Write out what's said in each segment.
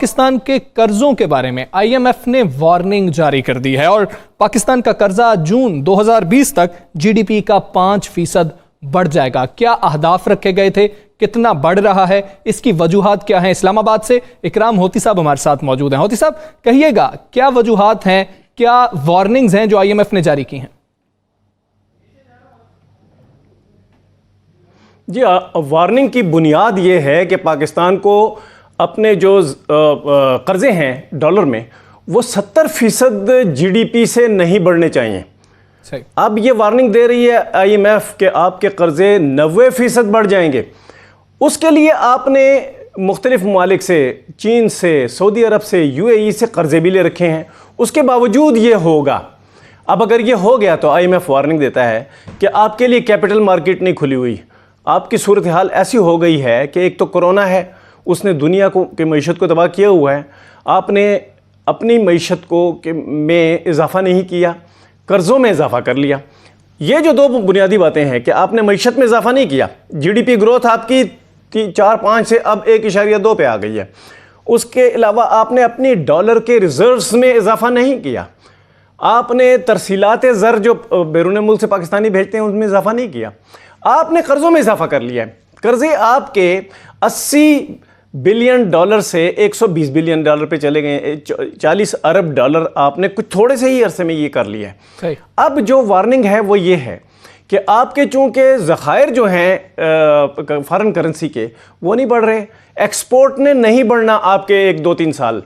पाकिस्तान के कर्जों के बारे में आईएमएफ ने वार्निंग जारी कर दी है और पाकिस्तान का कर्जा जून 2020 तक जीडीपी का 5% बढ़ जाएगा। क्या अहदाफ रखे गए थे, कितना बढ़ रहा है, इसकी वजूहात क्या हैं? इस्लामाबाद से इकराम होती साहब हमारे साथ मौजूद हैं। होती साहब, कहिएगा क्या वजूहात हैं, क्या वार्निंग्स हैं जो आईएमएफ ने जारी की हैं? जी, वार्निंग की बुनियाद ये है कि पाकिस्तान को अपने जो कर्जे हैं डॉलर में वो 70% जीडीपी से नहीं बढ़ने चाहिए। सही। अब ये वार्निंग दे रही है आईएमएफ कि आपके कर्जे 90% बढ़ जाएंगे। उसके लिए आपने मुख्तलिफ ममालिक से, चीन से, सऊदी अरब से, यूएई से कर्जे भी ले रखे हैं। उसके बावजूद ये होगा। अब अगर ये हो गया तो आईएमएफ वार्निंग देता है कि आपके लिए कैपिटल मार्केट नहीं खुली हुई। आपकी सूरत हाल ऐसी हो गई है कि एक तो कोरोना है, उसने दुनिया को की मईशत को तबाह किया हुआ है। आपने अपनी मईशत को में इजाफा नहीं किया, कर्ज़ों में इजाफा कर लिया। ये जो दो बुनियादी बातें हैं कि आपने मईशत में इजाफा नहीं किया, जीडीपी ग्रोथ आपकी 4-5 से अब 1.2 पे आ गई है। उसके अलावा आपने अपनी डॉलर के रिजर्व्स में इजाफा नहीं किया। आपने तरसीलात ज़र जो बैरून मुल्क से पाकिस्तानी भेजते हैं उसमें इजाफा नहीं किया। आपने कर्ज़ों में इजाफा कर लिया है। कर्ज़े आपके 80 बिलियन डॉलर से 120 बिलियन डॉलर पे चले गए। 40 अरब डॉलर आपने कुछ थोड़े से ही अरसे में ये कर लिया है। अब जो वार्निंग है वो ये है कि आपके चूंकि ज़खायर जो हैं फॉरेन करेंसी के वो नहीं बढ़ रहे, एक्सपोर्ट ने नहीं बढ़ना आपके 1-2-3 साल।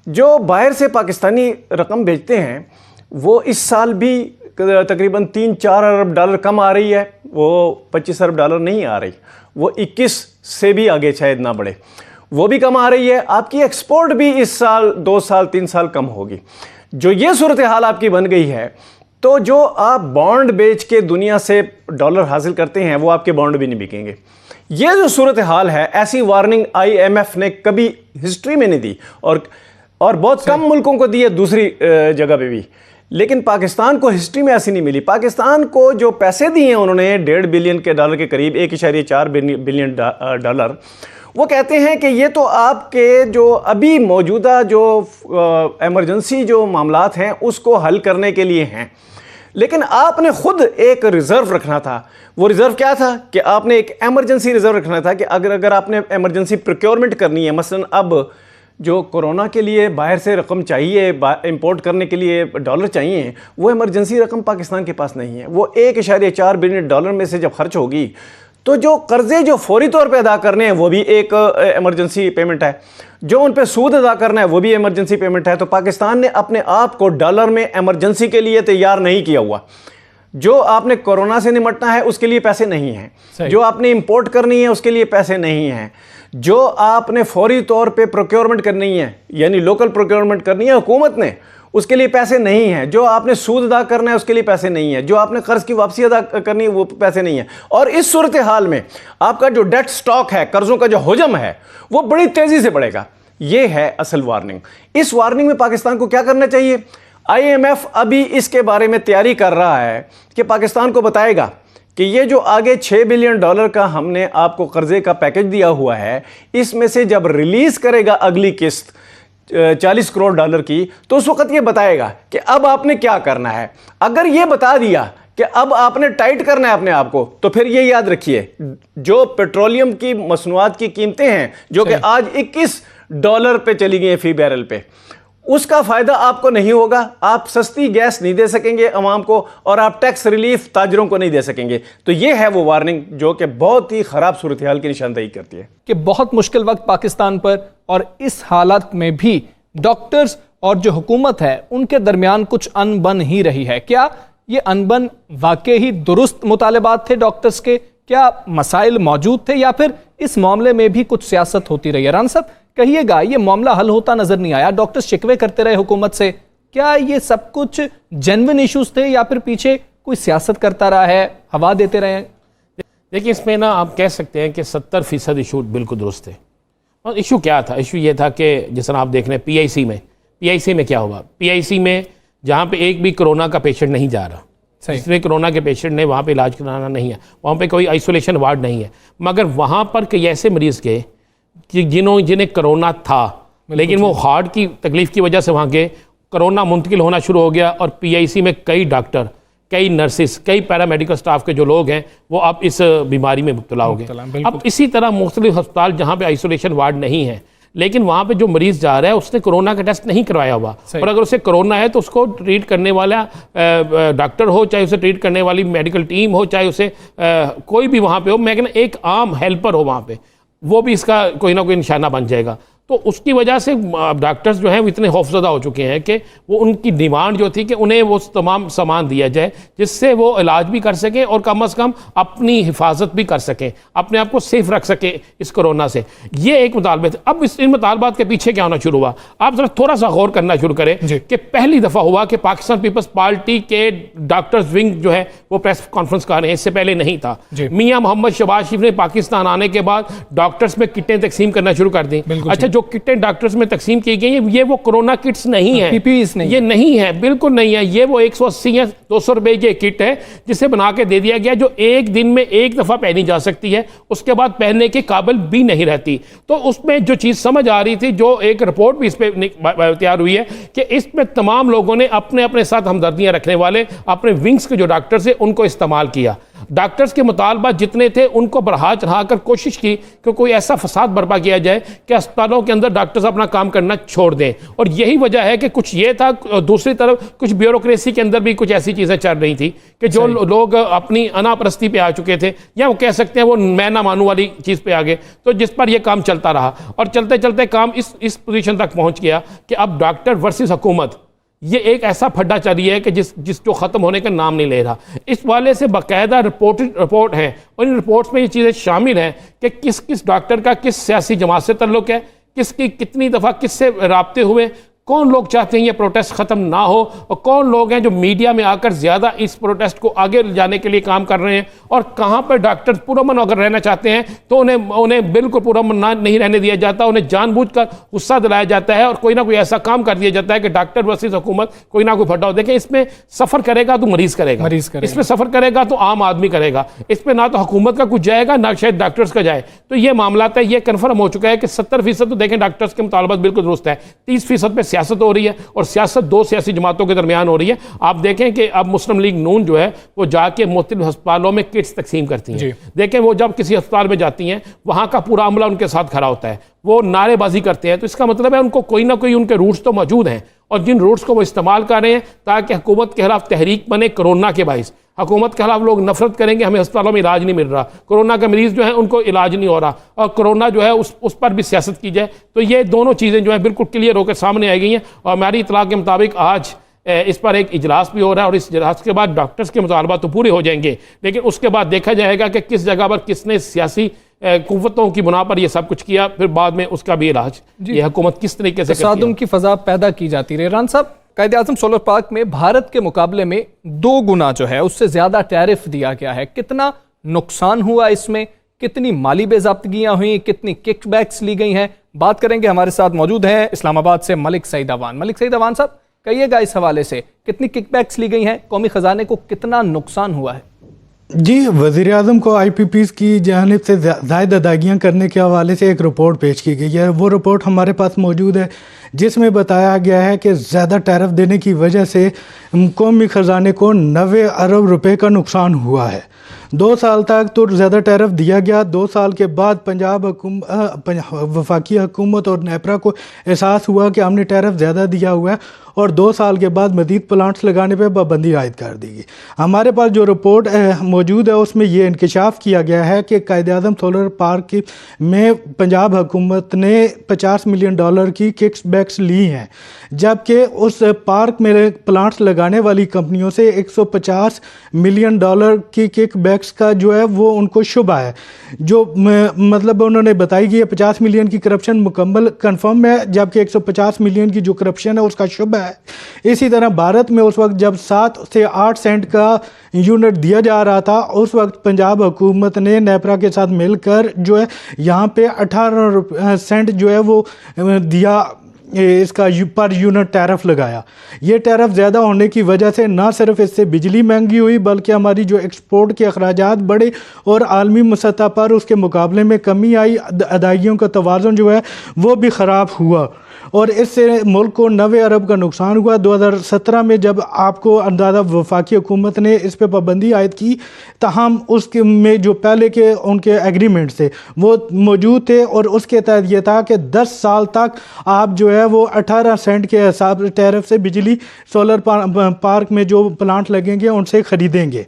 जो बाहर से पाकिस्तानी रकम भेजते हैं वो इस साल भी तकरीबन 3-4 अरब डॉलर कम आ रही है, वो 25 अरब डॉलर नहीं आ रही, वो 21 से भी आगे शायद ना बढ़े, वो भी कम आ रही है। आपकी एक्सपोर्ट भी इस साल 2 साल 3 साल कम होगी। जो ये सूरत हाल आपकी बन गई है तो जो आप बॉन्ड बेच के दुनिया से डॉलर हासिल करते हैं वो आपके बॉन्ड भी नहीं बिकेंगे। ये जो सूरत हाल है, ऐसी वार्निंग आईएमएफ ने कभी हिस्ट्री में नहीं दी और बहुत कम मुल्कों को दी है दूसरी जगह पे भी, लेकिन पाकिस्तान को हिस्ट्री में ऐसी नहीं मिली। पाकिस्तान को जो पैसे दिए हैं उन्होंने 1.5 बिलियन के डॉलर के करीब, 1.4 बिलियन डॉलर, वो कहते हैं कि ये तो आपके जो अभी मौजूदा जो एमरजेंसी जो मामलात हैं उसको हल करने के लिए हैं। लेकिन आपने खुद एक रिज़र्व रखना था। वो रिज़र्व क्या था कि आपने एक एमरजेंसी रिज़र्व रखना था कि अगर आपने एमरजेंसी प्रोक्योरमेंट करनी है, मसलन अब जो कोरोना के लिए बाहर से रकम चाहिए, इंपोर्ट करने के लिए डॉलर चाहिए, वो इमरजेंसी रकम पाकिस्तान के पास नहीं है। वो 1.4 बिलियन डॉलर में से जब खर्च होगी तो जो कर्जे जो फौरी तौर पे अदा करने हैं वो भी एक इमरजेंसी पेमेंट है, जो उन पे सूद अदा करना है वो भी इमरजेंसी पेमेंट है। तो पाकिस्तान ने अपने आप को डॉलर में इमरजेंसी के लिए तैयार नहीं किया हुआ। जो आपने कोरोना से निपटना है उसके लिए पैसे नहीं हैं, जो आपने इंपोर्ट करनी है उसके लिए पैसे नहीं हैं, जो आपने फौरी तौर पे प्रोक्योरमेंट करनी है यानी लोकल प्रोक्योरमेंट करनी है हुकूमत ने, उसके लिए पैसे नहीं हैं, जो आपने सूद अदा करना है उसके लिए पैसे नहीं है, जो आपने कर्ज की वापसी अदा करनी है वो पैसे नहीं है। और इस सूरत हाल में आपका जो डेट स्टॉक है, कर्जों का जो हुजम है, वो बड़ी तेजी से बढ़ेगा। ये है असल वार्निंग। इस वार्निंग में पाकिस्तान को क्या करना चाहिए? आईएमएफ अभी इसके बारे में तैयारी कर रहा है कि पाकिस्तान को बताएगा कि ये जो आगे 6 बिलियन डॉलर का हमने आपको कर्जे का पैकेज दिया हुआ है, इसमें से जब रिलीज करेगा अगली किस्त 40 करोड़ डॉलर की, तो उस वक्त ये बताएगा कि अब आपने क्या करना है। अगर ये बता दिया कि अब आपने टाइट करना है अपने आप को, तो फिर ये याद रखिए जो पेट्रोलियम की मसनूआत की कीमतें हैं जो कि आज 21 डॉलर पे चली गई हैं फी बैरल पे, उसका फायदा आपको नहीं होगा। आप सस्ती गैस नहीं दे सकेंगे अवाम को और आप टैक्स रिलीफ ताजरों को नहीं दे सकेंगे। तो ये है वो वार्निंग जो कि बहुत ही खराब सूरत हाल की निशानदेही करती है कि बहुत मुश्किल वक्त पाकिस्तान पर, और इस हालत में भी डॉक्टर्स और जो हुकूमत है उनके दरमियान कुछ अनबन ही रही है। क्या ये अनबन वाकई ही दुरुस्त मुतालबात थे डॉक्टर्स के? क्या मसाइल मौजूद थे या फिर इस मामले में भी कुछ सियासत होती रही है? राना साहब, कहिएगा, ये मामला हल होता नजर नहीं आया, डॉक्टर्स शिकवे करते रहे हुकूमत से। क्या ये सब कुछ जेन्युइन इश्यूज थे या फिर पीछे कोई सियासत करता रहा है, हवा देते रहे? देखिए, इसमें ना आप कह सकते हैं कि 70% इशू बिल्कुल दुरुस्त थे। और इशू क्या था? इशू ये था कि जिस तरह आप देख रहे हैं पीआईसी में क्या हुआ, पीआईसी में जहाँ पे एक भी कोरोना का पेशेंट नहीं जा रहा, इसलिए कोरोना के पेशेंट ने वहाँ पे इलाज कराना नहीं है, वहाँ पे कोई आइसोलेशन वार्ड नहीं है, मगर वहाँ पर कई ऐसे मरीज़ गए कि जिन्हें कोरोना था लेकिन वो हार्ट की तकलीफ की वजह से वहाँ के कोरोना मुंतकिल होना शुरू हो गया और पीआईसी में कई डॉक्टर, कई नर्सिस, कई पैरामेडिकल स्टाफ के जो लोग हैं वो अब इस बीमारी में मुब्तला हो गए। अब इसी तरह मुख्तलिफ अस्पताल जहाँ पे आइसोलेशन वार्ड नहीं है, लेकिन वहाँ पे जो मरीज जा रहा है उसने कोरोना का टेस्ट नहीं करवाया हुआ, और अगर उसे कोरोना है तो उसको ट्रीट करने वाला डॉक्टर हो, चाहे उसे ट्रीट करने वाली मेडिकल टीम हो, चाहे उसे कोई भी वहाँ पे हो, मैं कहना एक आम हेल्पर हो वहाँ पे, वो भी इसका कोई ना कोई निशाना बन जाएगा। तो उसकी वजह से डॉक्टर्स जो हैं वो इतने खौफजदा हो चुके हैं कि वो उनकी डिमांड जो थी कि उन्हें वो तमाम सामान दिया जाए जिससे वो इलाज भी कर सकें और कम अज़ कम अपनी हिफाजत भी कर सकें, अपने आप को सेफ रख सकें इस कोरोना से। ये एक मुतालबे थे। अब इन मुतालबात के पीछे क्या होना शुरू हुआ, आप जरा थोड़ा सा गौर करना शुरू करें कि पहली दफ़ा हुआ कि पाकिस्तान पीपल्स पार्टी के डॉक्टर्स विंग जो है वो प्रेस कॉन्फ्रेंस कर रहे हैं, इससे पहले नहीं था। मियाँ मोहम्मद शहबाज शरीफ ने पाकिस्तान आने के बाद डॉक्टर्स में किटें तकसीम करना शुरू कर दी। अच्छा, जो किटें डॉक्टर्स में तकसीम की गई हैं ये वो कोरोना किट्स नहीं है, ये नहीं है, बिल्कुल नहीं है। ये वो 180 या 200 रुपए की किट है जिसे बना के दे दिया गया, जो एक दिन में एक दफा पहनी जा सकती है, उसके बाद पहनने के काबिल भी नहीं रहती। तो उसमें जो चीज समझ आ रही थी, जो एक रिपोर्ट भी इस पे तैयार हुई है कि इसमें तमाम लोगों ने अपने अपने साथ हमदर्दियां रखने वाले अपने विंग्स के जो डॉक्टर्स हैं उनको इस्तेमाल किया। डॉक्टर्स के मुतालबात जितने थे उनको बरहा चढ़ा कर कोशिश की कि कोई ऐसा फसाद बर्पा किया जाए कि अस्पतालों के अंदर डॉक्टर्स अपना काम करना छोड़ दें। और यही वजह है कि कुछ ये था, दूसरी तरफ कुछ ब्यूरोक्रेसी के अंदर भी कुछ ऐसी चीज़ें चल रही थी कि जो लोग अपनी अनापरस्ती पे आ चुके थे, या वो कह सकते हैं वो मैं ना मानू वाली चीज़ पे आ गए, तो जिस पर यह काम चलता रहा और चलते चलते काम इस पोजीशन तक पहुँच गया कि अब डॉक्टर वर्सेस हुकूमत ये एक ऐसा फड्डा चली है कि जिस जो ख़त्म होने का नाम नहीं ले रहा। इस वाले से बाकायदा रिपोर्ट है और इन रिपोर्ट्स में ये चीज़ें शामिल हैं कि किस किस डॉक्टर का किस सियासी जमात से तल्लुक़ है, किसकी कितनी दफ़ा किससे राब्ते हुए, कौन लोग चाहते हैं ये प्रोटेस्ट ख़त्म ना हो और कौन लोग हैं जो मीडिया में आकर ज़्यादा इस प्रोटेस्ट को आगे ले जाने के लिए काम कर रहे हैं, और कहाँ पर डॉक्टर पुरअमन अगर रहना चाहते हैं तो उन्हें बिल्कुल पुरअमन नहीं रहने दिया जाता, उन्हें जानबूझकर गुस्सा दिलाया जाता है और कोई ना कोई ऐसा काम कर दिया जाता है कि डॉक्टर वर्सेस हुकूमत कोई ना कोई फटा हो। देखें, इसमें सफ़र करेगा तो मरीज़ करेगा, इसमें सफ़र करेगा तो आम आदमी करेगा, इसमें ना तो हुकूमत का कुछ जाएगा ना शायद डॉक्टर्स का जाए। तो ये मामला है, ये कन्फर्म हो चुका है कि 70% तो देखें डॉक्टर्स के मुतालबात बिल्कुल दुरुस्त है, 30% पे सियासत हो रही है और सियासत दो सियासी जमातों के दरमियान हो रही है। आप देखें कि अब मुस्लिम लीग नून जो है वो जाके मुख्तलिफ अस्पतालों में किट्स तकसीम करती हैं। देखें, वो जब किसी अस्पताल में जाती हैं वहां का पूरा अमला उनके साथ खड़ा होता है, वो नारेबाजी करते हैं, तो इसका मतलब है उनको कोई ना कोई उनके रूट्स तो मौजूद हैं और जिन रूट्स को वो इस्तेमाल कर रहे हैं ताकि हुकूमत के खिलाफ तहरीक बने। कोरोना के बाइस हुकूमत के खिलाफ लोग नफरत करेंगे, हमें अस्पतालों में इलाज नहीं मिल रहा, कोरोना का मरीज जो है उनको इलाज नहीं हो रहा, और कोरोना जो है उस पर भी सियासत की जाए। तो ये दोनों चीज़ें जो है बिल्कुल क्लियर होकर सामने आई गई हैं। और हमारी इतला के मुताबिक आज इस पर एक इजलास भी हो रहा है और इस इजलास के बाद डॉक्टर्स के मुतालबात तो पूरे हो जाएंगे, लेकिन उसके बाद देखा जाएगा कि किस जगह पर किसने सियासी कुव्वतों की बुना पर यह सब कुछ किया, फिर बाद में उसका भी इलाज ये हुकूमत किस तरीके से तसादुम की फजा पैदा की जाती रही। रान साहब, कायद-ए-आज़म सोलर पार्क में भारत के मुकाबले में 2 गुना जो है उससे ज्यादा टैरिफ दिया गया है। कितना नुकसान हुआ इसमें, कितनी माली बेज़ाब्तगियां हुई, कितनी किकबैक्स ली गई हैं, बात करेंगे। हमारे साथ मौजूद हैं इस्लामाबाद से मलिक सईद अवान। मलिक सईद अवान साहब, कहिएगा इस हवाले से कितनी किकबैक्स ली गई हैं, कौमी खजाने को कितना नुकसान हुआ है? जी, वज़ीर आज़म को IPPs की जानिब से ज़ायद अदायगियाँ करने के हवाले से एक रिपोर्ट पेश की गई है। वो रिपोर्ट हमारे पास मौजूद है जिसमें बताया गया है कि ज़्यादा टैरिफ देने की वजह से कौमी ख़जाने को 90 अरब रुपए का नुकसान हुआ है। 2 साल तक तो ज़्यादा टैरिफ दिया गया। 2 साल के बाद वफाकी हुकूमत और नेपरा को एहसास हुआ कि हमने टैरिफ ज़्यादा दिया हुआ है और 2 साल के बाद मज़ीद प्लांट्स लगाने पर पाबंदी आयद कर दी गई। हमारे पास जो रिपोर्ट मौजूद है उसमें ये इंकशाफ किया गया है कि कायद-ए-आज़म सोलर पार्क में पंजाब हुकूमत ने $50 मिलियन की किकबैक्स ली हैं, जबकि उस पार्क में प्लांट्स लगाने वाली कंपनियों से $150 मिलियन की किकबैक्स का जो है वो उनको शुबा है। जो मतलब उन्होंने बताई कि 50 मिलियन की करप्शन मुकम्मल कन्फर्म है, जबकि 150 मिलियन की जो करप्शन है उसका शुबा है। इसी तरह भारत में उस वक्त जब 7 से 8 सेंट का यूनिट दिया जा रहा था, उस वक्त पंजाब हुकूमत ने नेपरा के साथ मिलकर जो है यहाँ पे 18 सेंट जो है वो दिया इसका पर यूनिट टैरिफ लगाया। ये टैरिफ ज़्यादा होने की वजह से ना सिर्फ इससे बिजली महंगी हुई बल्कि हमारी जो एक्सपोर्ट के अखराजात बढ़े और आलमी सतह पर उसके मुकाबले में कमी आई। अदायगियों का तवाज़ुन जो है वो भी ख़राब हुआ और इससे मुल्क को 90 अरब का नुकसान हुआ। 2017 में जब आपको अंदाज़ा वफाकी हुकूमत ने इस पर पाबंदी आयद की, तहम उसके में जो पहले के उनके एग्रीमेंट्स थे वो मौजूद थे और उसके तहत ये था कि 10 साल तक आप जो है वो 18 सेंट के हिसाब टैरिफ से बिजली सोलर पार्क में जो प्लांट लगेंगे उनसे ख़रीदेंगे।